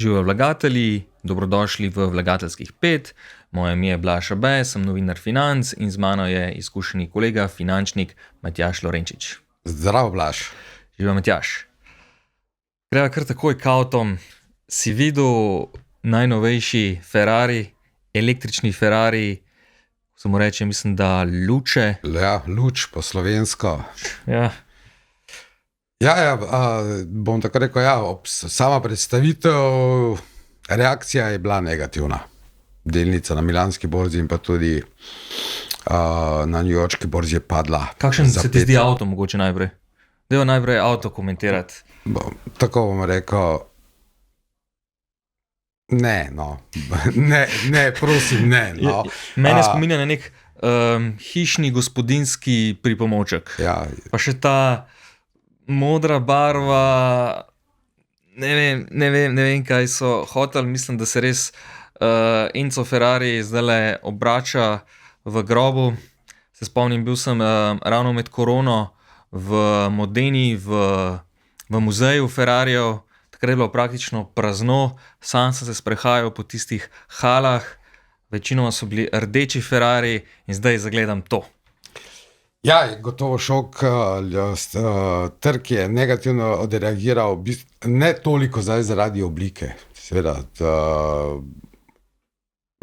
Živijo vlagatelji, dobrodošli v Vlagateljskih 5. Moje ime je Blaž Abe, sem novinar Financ in z mano je izkušeni kolega, finančnik Matjaž Lorenčič. Zdravo, Blaž. Živijo, Matjaž. Greva kar takoj k avtom. Si videl najnovejši Ferrari, električni Ferrari, samo reče, mislim, da Luče. Ja, luč po slovensko. Ja. Bom tako rekel, sama predstavitev, reakcija je bila negativna. Delnica na milanski borzi in pa tudi na newyorški borzi je padla. Kakšen se ti zdi avto mogoče najprej? Dajva najprej avto komentirati. Tako bom rekel, prosim, ne. No. Mene spominja na nek hišni gospodinjski pripomoček. Ja. Pa še ta modra barva, ne vem, kaj so hoteli. Mislim, da se res Enzo Ferrari zdajle obrača v grobu. Se spomnim, bil sem ravno med korono v Modeni, v muzeju Ferrarijev. Takrat je bilo praktično prazno, sam sem se sprehajal po tistih halah, večinoma so bili rdeči Ferrari in zdaj zagledam to. Ja, je gotovo šok, trg je negativno odreagiral, ne toliko zdaj zaradi oblike, seveda,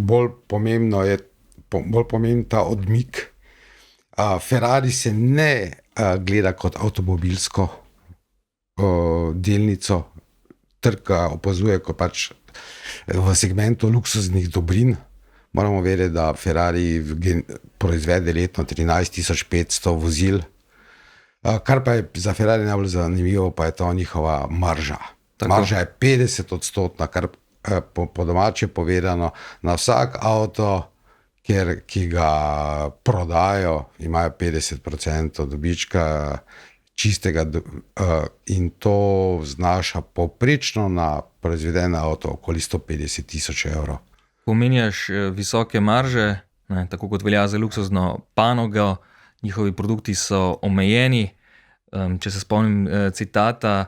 bolj pomemben ta odmik. Ferrari se ne gleda kot avtomobilsko delnico, trg opazuje kot pač v segmentu luksuznih dobrin. Moramo vedeti, da Ferrari proizvede letno 13.500 vozil. Kar pa je za Ferrari najbolj zanimivo, pa je to njihova marža. Tako. Marža je 50%, kar po domače povedano, na vsak avto, ki ga prodajo, imajo 50% dobička čistega in to znaša povprečno na proizveden avto okoli 150.000 evrov. Pomenjaš visoke marže, tako kot velja za luksuzno panogo, njihovi produkti so omejeni. Če se spomnim citata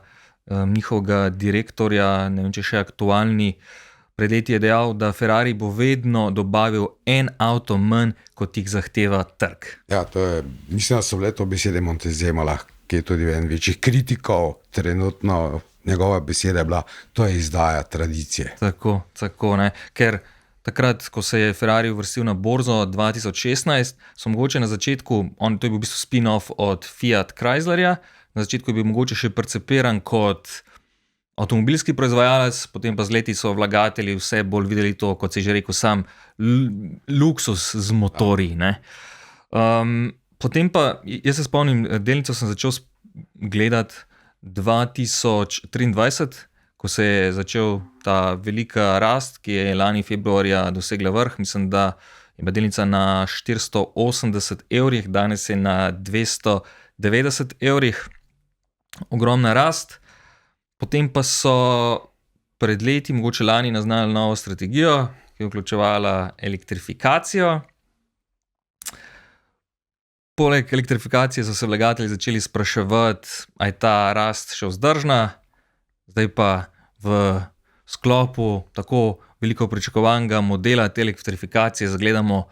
njihovega direktorja, ne vem, če še aktualni, pred leti je dejal, da Ferrari bo vedno dobavil en avto manj, kot jih zahteva trg. Ja, mislim, da so bile to besede Montezemala, ki je tudi en večjih kritikov trenutno. Njegova beseda je bila, to je izdaja tradicije. Tako, ne, ker takrat, ko se je Ferrari uvrstil na borzo 2016, so mogoče na začetku, to je bil v bistvu spin-off od Fiat Chryslerja, na začetku je bil mogoče še percepiran kot avtomobilski proizvajalec, potem pa z leti so vlagatelji vse bolj videli to, kot si že rekel sam, luksus z motorji. Potem pa, jaz se spomnim, delnico sem začel gledati 2023, ko se je začel ta velika rast, ki je lani februarja dosegla vrh. Mislim, da je bila delnica na 480 evrih, danes je na 290 evrih. Ogromna rast. Potem pa so pred leti, mogoče lani, naznali novo strategijo, ki je vključevala elektrifikacijo. Poleg elektrifikacije so se vlagatelji začeli spraševati, a je ta rast še vzdržna. Zdaj pa v sklopu tako veliko pričakovanega modela te elektrifikacije zagledamo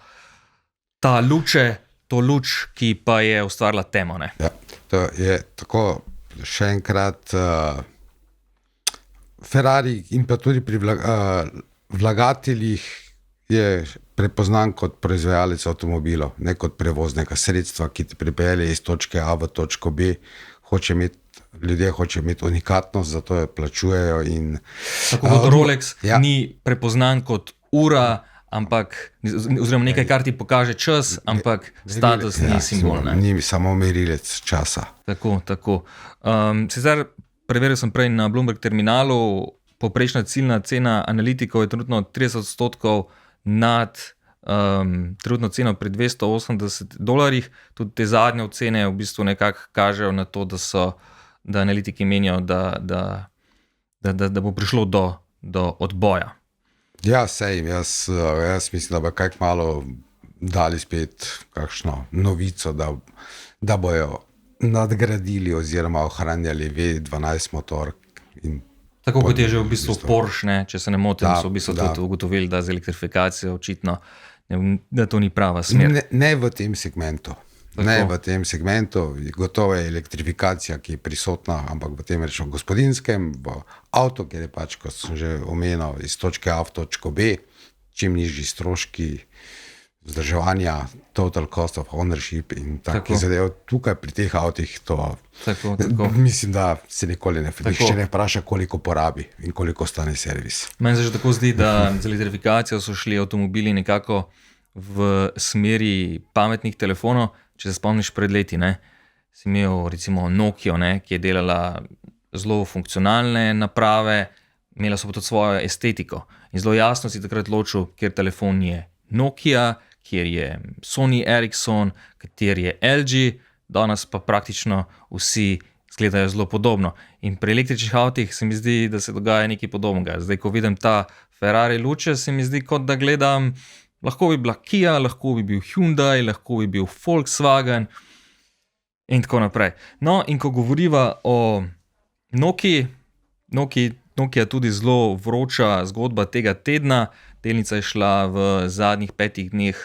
ta luče, to luč, ki pa je ustvarila temo. Ne? Ja, to je tako, še enkrat, Ferrari in pa tudi pri vlagateljih je prepoznan kot proizvajalec avtomobilov, ne kot prevoznega sredstva, ki te pripelje iz točke A v točko B. Ljudje hočejo imeti unikatnost, zato jo plačujejo. Tako kot Rolex ni prepoznan kot ura, oziroma nekaj, kar ti pokaže čas, ampak status ni simbol. Ni samo merilec časa. Tako. Sicer preveril sem prej na Bloomberg terminalu, povprečna ciljna cena analitikov je trenutno 30% nad trenutno ceno pri $280. Tudi te zadnje ocene v bistvu nekako kažejo na to, da analitiki menijo, da bo prišlo do odboja. Ja, jaz mislim, da bo kaj kmalu dali spet kakšno novico, da bojo nadgradili oziroma ohranjali V12 motor in Tako kot je že v bistvu Porsche, ne? Če se ne motim, Da, so v bistvu da. tudi ugotovili, da z elektrifikacijo očitno, da to ni prava smer. Ne v tem segmentu. Ne v tem segmentu, gotovo je elektrifikacija, ki je prisotna, ampak v tem rečemo gospodinskem, v avtu, ker je pač, kot sem že omenil, iz točke A v točko B, čim nižji stroški vzdrževanja, total cost of ownership in takih zadev. Tukaj pri teh avtih to Tako. mislim, da se nikoli nihče ne vpraša, koliko porabi in koliko stane servis. Meni se že tako zdi, da z elektrifikacijo so šli avtomobili nekako v smeri pametnih telefonov. Če se spomniš pred leti, ne, si imel recimo Nokio, ne, ki je delala zelo funkcionalne naprave, imela so pa tudi svojo estetiko. In zelo jasno si takrat ločil, kjer telefon je Nokia, kjer je Sony Ericsson, kjer je LG, danes pa praktično vsi izgledajo zelo podobno. In pri električnih avtih se mi zdi, da se dogaja nekaj podobnega. Zdaj, ko vidim ta Ferrari luče, se mi zdi, kot da gledam, lahko bi bila Kia, lahko bi bil Hyundai, lahko bi bil Volkswagen in tako naprej. No, in ko govoriva o Nokii, Nokia tudi zelo vroča zgodba tega tedna. Delnica je šla v zadnjih 5 dneh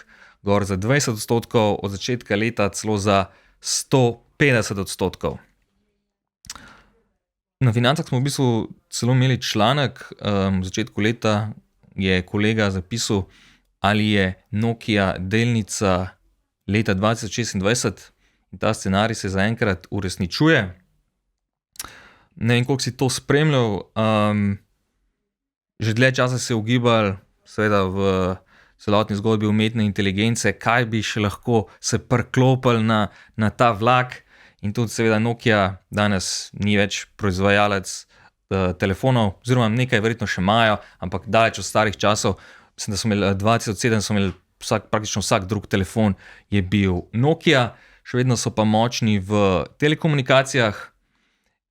gor za 20%, od začetka leta celo za 150%. Na Financah smo v bistvu celo imeli članek, v začetku leta je kolega zapisal, ali je Nokia delnica leta 2026 in ta scenarij se zaenkrat uresničuje. Ne vem, koliko si to spremljal, že dlje časa se je ugibal, seveda v celotni zgodbi umetne inteligence, kaj bi še lahko se priklopili na ta vlak. In tudi seveda Nokia danes ni več proizvajalec telefonov, oziroma nekaj verjetno še imajo, ampak daleč od starih časov. Mislim, da so imeli 2007, so imeli praktično vsak drug telefon je bil Nokia, še vedno so pa močni v telekomunikacijah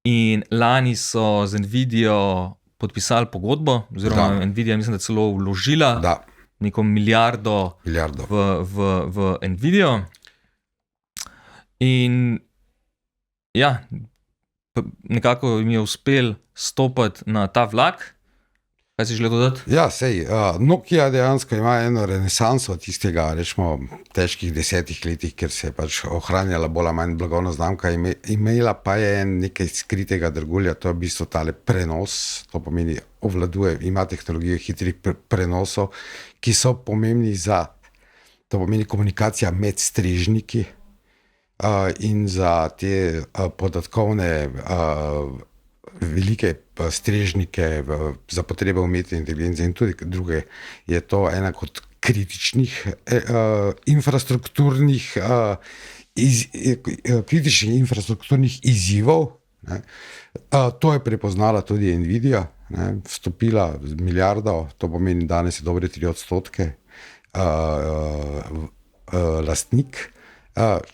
in lani so z Nvidio podpisali pogodbo, oziroma Nvidia mislim, da celo vložila neko milijardo. v Nvidio. In ja, nekako jim je uspel stopiti na ta vlak. Kaj si želel dodati? Ja, sej, Nokia dejansko ima eno renesanso tistega, rečemo, težkih 10 letih, ker se je pač ohranjala bolj ali manj blagovna znamka, imela pa je nekaj skritega dragulja, to je v bistvu tale prenos, to pomeni obvladuje, ima tehnologijo hitrih prenosov, ki so pomembni za, to pomeni komunikacija med strežniki in za te podatkovne velike strežnike za potrebe umetne inteligence in tudi druge, je to ena od kritičnih infrastrukturnih izzivov. Ne. To je prepoznala tudi Nvidia, ne, vstopila z milijardo, to pomeni danes je dobre 3% lastnik.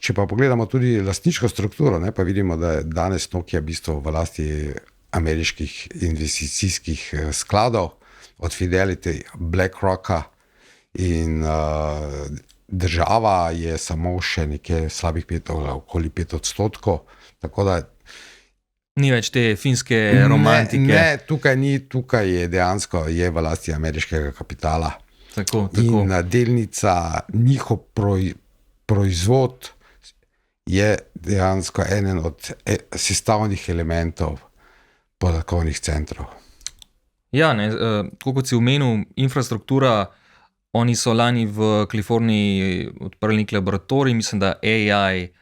Če pa pogledamo tudi lastniško strukturo, ne, pa vidimo, da je danes Nokia v bistvu v lasti ameriških investicijskih skladov, od Fidelity, BlackRocka in država je samo še nekaj slabih 5%, tako da ni več te finske romantike. Ne, tukaj je dejansko je v lasti ameriškega kapitala. Tako. In delnica, njihov proizvod je dejansko eden od sestavnih elementov podatkovnih centrov. Ja, kot si omenil, infrastruktura, oni so lani v Kaliforniji odprli nek laboratorij, mislim, da AI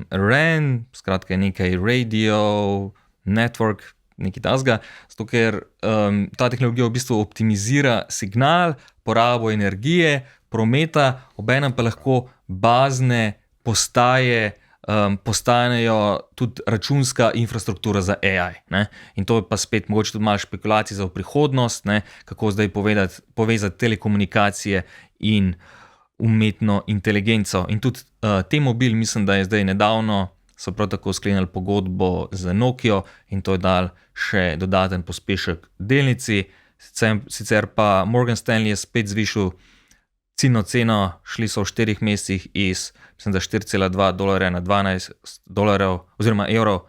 RAN, skratka nekaj radio, network, nekaj tasga, zato ker ta tehnologija v bistvu optimizira signal, porabo energije, prometa, obenem pa lahko bazne postaje postanejo tudi računska infrastruktura za AI. Ne? In to je pa spet mogoče tudi malo špekulacij za v prihodnost, ne? Kako zdaj povezati telekomunikacije in umetno inteligenco. In tudi T-Mobile, mislim, da je zdaj nedavno, so prav tako sklenili pogodbo z Nokio in to je dal še dodaten pospešek delnici. Sicer pa Morgan Stanley je spet zvišal ciljno ceno, šli so v 4 mesecih iz, mislim, da $4,2 na $12 oziroma evrov,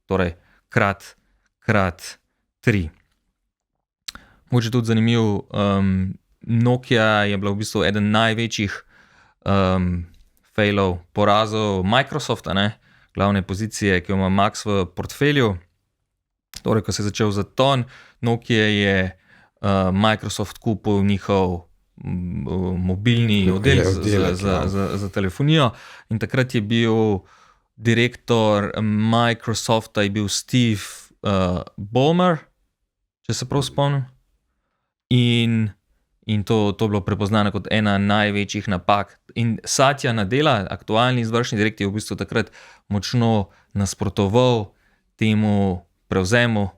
torej krat 3. Mogoče tudi zanimiv, Nokia je bila v bistvu eden največjih failov, porazov Microsofta, ne? Glavne pozicije, ki jo ima Max v portfelju. Torej, ko se je začel zaton, Nokia je Microsoft kupil njihov mobilni oddelek za telefonijo in takrat je bil direktor Microsofta je bil Steve Ballmer, če se prav spomnim. In to bilo prepoznano kot ena največjih napak. In Satya Nadella, aktualni izvršni direktor, je v bistvu takrat močno nasprotoval temu prevzemu.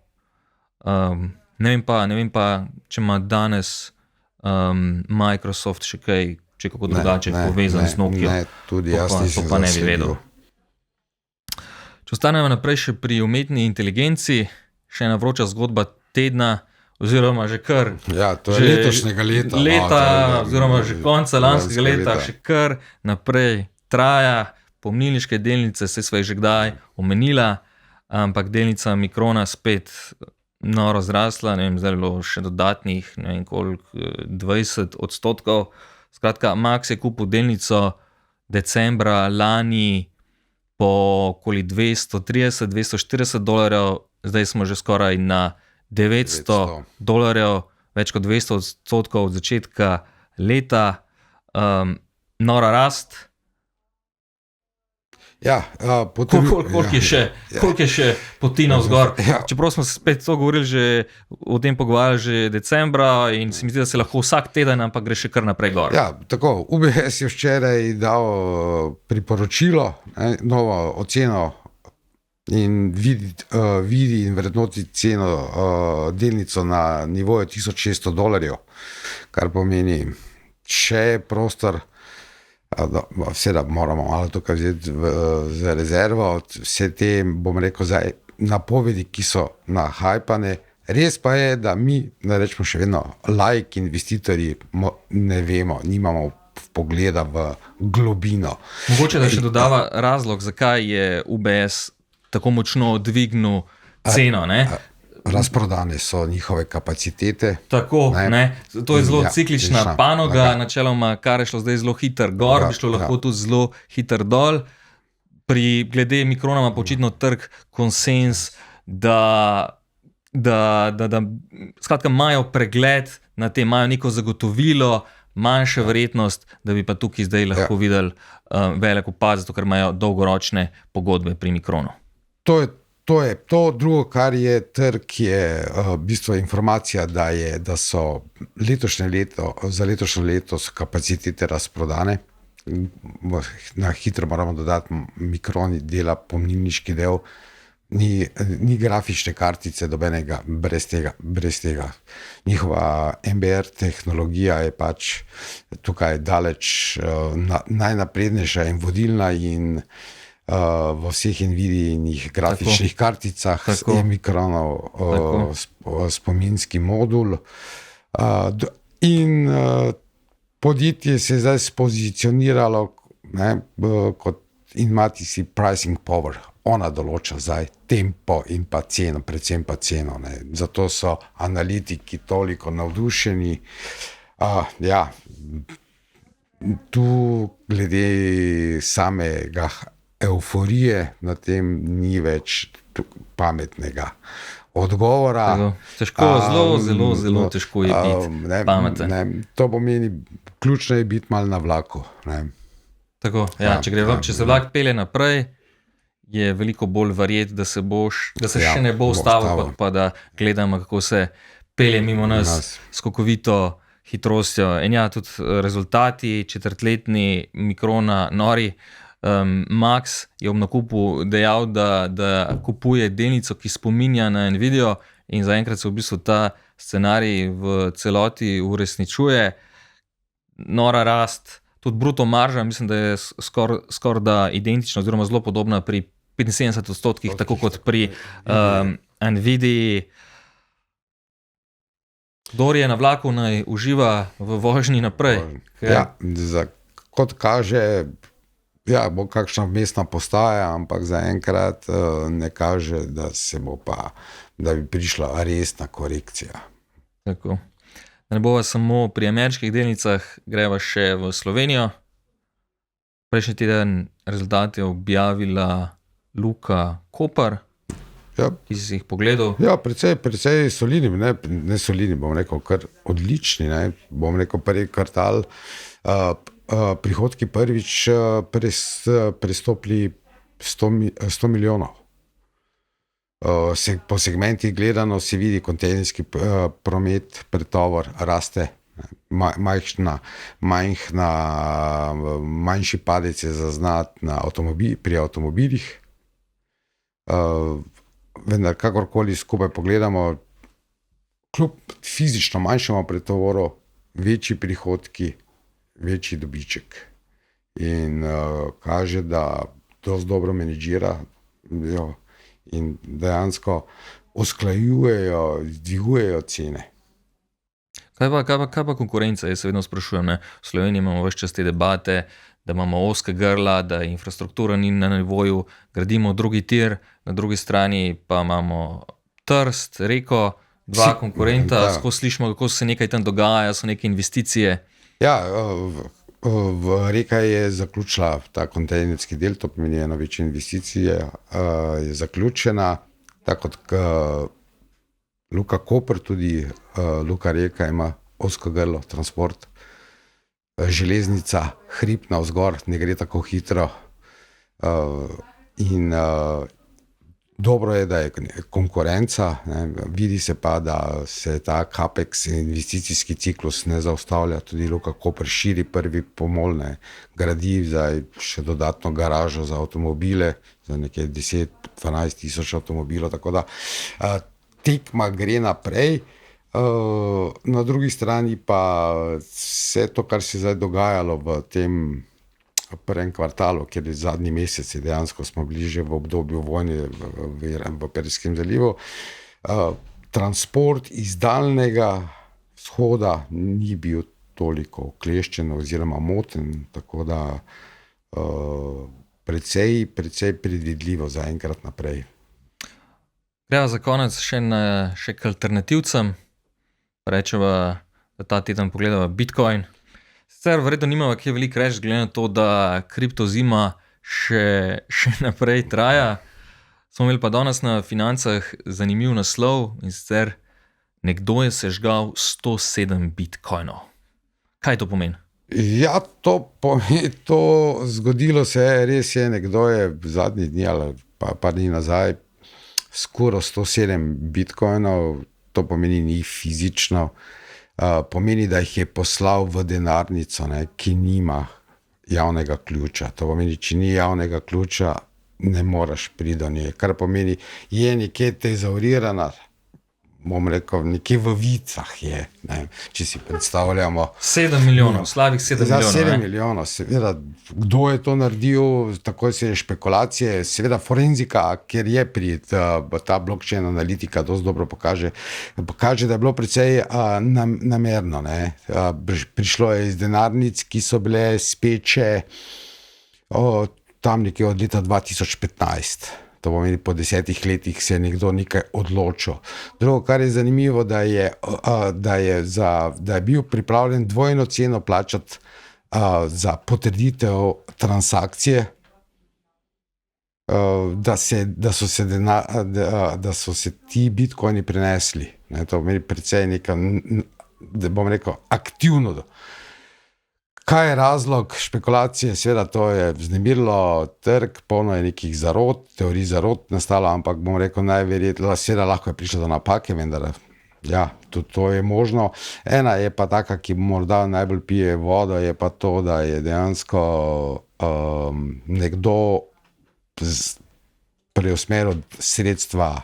Ne vem pa, če ima danes Microsoft še kaj, če kako drugače povezan s Nokia. Ne, tudi jaz nisem pa ne bi vedel. Če ostanemo naprej še pri umetni inteligenci, še ena vroča zgodba tedna, oziroma že kar... Ja, to je letošnjega leta. Oziroma že konca lanskega leta, še kar naprej traja. Pomnilniške delnice, se sva jih že kdaj omenila, ampak delnica Microna spet noro zrasla, ne vem, zdaj je bilo še dodatnih, ne vem koliko, 20%. Skratka, Max je kupil delnico decembra lani po okoli $230-240, zdaj smo že skoraj na $900, več kot 200% od začetka leta. Nora rast. Ja, koliko je še poti navzgor. Čeprav smo se spet to govorili že, o tem pogovarjali že decembra in se mi zdi, da se lahko vsak teden, ampak gre še kar naprej gor. Ja, tako, UBS je včeraj dal priporočilo, novo oceno in vidi in vrednoti ceno delnico na nivoju $1600, kar pomeni še prostor. Seveda moramo malo tukaj vzeti za rezervo, vse te, bom rekel, zdaj napovedi, ki so nahajpane. Res pa je, da mi, da rečemo še vedno, laiki investitorji, ne vemo, nimamo pogleda v globino. Mogoče da še dodava razlog, zakaj je UBS tako močno dvignil ceno, ne? Razprodane so njihove kapacitete. Tako, ne. To je zelo ciklična panoga, načeloma, kar je šlo zdaj zelo hiter gor, bi šlo lahko tudi zelo hiter dol. Glede Microna ima očitno trg konsens, da skratka imajo pregled na tem, imajo neko zagotovilo, manjša verjetnost, da bi pa tukaj zdaj lahko videli velik upad, zato ker imajo dolgoročne pogodbe pri Micronu. To je to, drugo, kar je trg, je v bistvu informacija, da so za letošnje leto so kapacitete razprodane. Na hitro moramo dodati, Micron dela pomnilniški del, ni grafične kartice dobenega brez tega. Njihova MBR tehnologija je pač tukaj daleč najnaprednejša in vodilna in v vseh Nvidijinih grafičnih karticah je Micronov spominski modul. In podjetje se je zdaj spozicioniralo kot in ima tisti pricing power. Ona določa zdaj tempo in pa ceno, predvsem pa ceno. Zato so analitiki toliko navdušeni. Tu glede samega euforije na tem ni več pametnega odgovora. Težko, zelo težko je biti pameten. To pomeni, ključno je biti malo na vlaku. Tako, če se vlak pelje naprej, je veliko bolj verjet, da se še ne bo ustavil, kot pa da gledamo, kako se pelje mimo nas skokovito hitrostjo. In tudi rezultati četrtletni Microna nori. Max je ob nakupu dejal, da kupuje delnico, ki spominja na Nvidio in zaenkrat se v bistvu ta scenarij v celoti uresničuje. Nora rast, tudi bruto marža, mislim, da je skoraj da identična oziroma zelo podobna pri 75%, tako kot pri Nvidii. Kdor je na vlaku, naj uživa v vožnji naprej. Kot kaže, bo kakšna vmesna postaja, ampak zaenkrat ne kaže, da bi prišla resna korekcija. Tako. Da ne bova samo pri ameriških delnicah, greva še v Slovenijo. Prejšnji teden rezultate je objavila Luka Koper, Ja, ki si jih pogledal. ja precej solidni, ne solidni, bom rekel, kar odlični, ne, bom rekel, prvi kvartal, prihodki prvič prestopili 100 milijonov. Po segmentih gledano se vidi kontejnerski promet, pretovor raste, manjši padec je zaznati pri avtomobilih. Vendar kakorkoli skupaj pogledamo, kljub fizično manjšemu pretovoru, večji prihodki, večji dobiček. In kaže, da dosti dobro menedžira in dejansko usklajujejo, dvigujejo cene. Kaj pa konkurenca? Jaz se vedno sprašujem, ne? V Sloveniji imamo ves čas te debate, da imamo ozka grla, da infrastruktura ni na nivoju, gradimo drugi tir, na drugi strani pa imamo Trst, Reko, dva konkurenta, skozi slišimo, kako se nekaj tam dogaja, so neke investicije. Ja, Reka je zaključila ta kontejnerski del, to pomeni eno večje investicije, je zaključena, tako kot Luka Koper, tudi Luka Reka ima ozko grlo, transport, železnica, hrib navzgor, ne gre tako hitro. In dobro je, da je konkurenca, ne, vidi se pa, da se ta CAPEX investicijski ciklus ne zaustavlja, tudi Luka Koper širi prvi pomol, ne, gradi zdaj še dodatno garažo za avtomobile, za nekaj 10-12 tisoč avtomobilov, tako da tekma gre naprej. Na drugi strani pa vse to, kar se je zdaj dogajalo v tem prvem kvartalu, kjer je zadnji mesec, dejansko smo bili že v obdobju vojne v Perzijskem zalivu, transport iz daljnega vzhoda ni bil toliko okleščen oziroma moten, tako da precej predvidljivo zaenkrat naprej. Greva za konec še k alternativcem. Rečeva, da ta teden pogledava Bitcoin. Sicer verjetno nimava kaj veliko reči, glede na to, da kriptozima še naprej traja. Smo imeli pa danes na Financah zanimiv naslov, in sicer nekdo je sežgal 107 bitcoinov. Kaj to pomeni? Ja, to pomeni, to zgodilo se je, res je, nekdo je zadnji dni ali pa par dni nazaj skoraj 107 bitcoinov, to pomeni ni fizično, pomeni, da jih je poslal v denarnico, ne, ki nima javnega ključa. To pomeni, če ni javnega ključa, ne moreš priti do nje. Kar pomeni, je nekje tezaurirana, bom rekel, nekje v vicah je, ne, če si predstavljamo. 7 milijonov, slabih 7 milijonov. Za 7 milijonov, seveda, kdo je to naredil, tako se je špekulacije, seveda forenzika, ker je pri ta blockchain analitika dosti dobro pokaže, da je bilo precej namerno, ne. Prišlo je iz denarnic, ki so bile speče tam nekje od leta 2015. To pomeni, po 10 letih se je nekdo nekaj odločil. Drugo, kar je zanimivo, da je bil pripravljen dvojno ceno plačati za potrditev transakcije, da so se ti bitcoini prenesli. Ne, to pomeni precej neka, da bom rekel, aktivno. Kaj je razlog špekulacije? Seveda to je vznemirilo trg, polno je nekih zarot, teorij zarot nastalo, ampak bom rekel najverjetneje, seveda lahko je prišlo do napake, vendar ja, tudi to je možno. Ena je pa taka, ki morda najbolj pije vodo, je pa to, da je dejansko nekdo preusmeril sredstva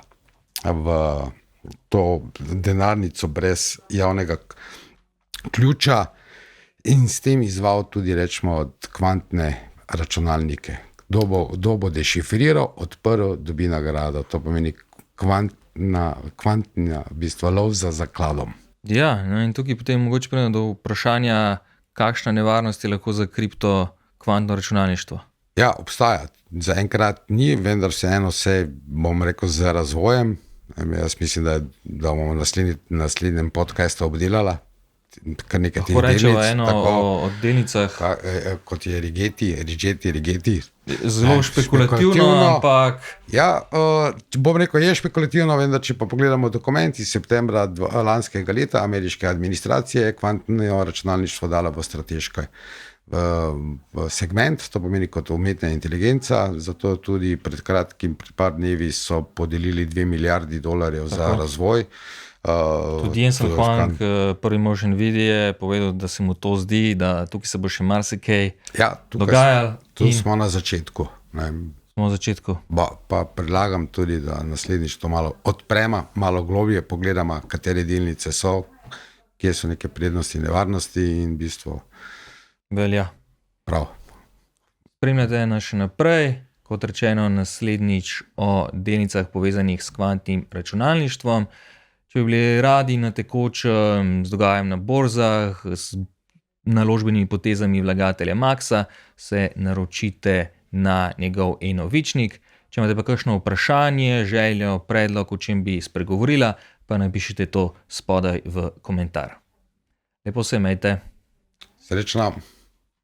v to denarnico brez javnega ključa, in s tem izval tudi, rečemo, kvantne računalnike. Kdo bo dešifriral, odprl, dobi nagrado. To pomeni kvantna v bistvu lov za zakladom. Ja, no in tukaj potem mogoče pride do vprašanja, kakšna nevarnost je lahko za kripto kvantno računalništvo. Ja, obstaja. Zaenkrat ni, vendar vseeno se, bom rekel, z razvojem Jaz mislim, da bomo naslednjem podcastu obdelala kar nekaj teh Lahko rečemo delnic, eno tako, o delnicah. kot je Rigeti. Zelo špekulativno, ampak Ja, bom rekel, je špekulativno, vendar če pa pogledamo dokument iz septembra lanskega leta ameriške administracije, je kvantno računalništvo dala v strateško v segment, to pomeni kot umetna inteligenca, zato tudi pred kratkim, pred par dnevi so podelili $2 milijardi za razvoj. Tudi Jensen Huang, prvi možen vidi, je povedal, da se mu to zdi, da tukaj se bo še marsikaj dogajalo. Tu smo na začetku. Smo na začetku. Pa predlagam tudi, da naslednjič to malo odpremo, malo globje pogledamo, katere delnice so, kje so neke prednosti in nevarnosti in v bistvu velja. Prav. Spremljate nas še naprej, kot rečeno, naslednjič o delnicah povezanih s kvantnim računalništvom. Če bi bili radi na tekočem z dogajanjem na borzah, s naložbenimi potezami vlagatelja Maxa, se naročite na njegov e-novičnik. Če imate pa kakšno vprašanje, željo, predlog, o čem bi spregovorila, pa napišite to spodaj v komentar. Lepo se imejte. Srečno.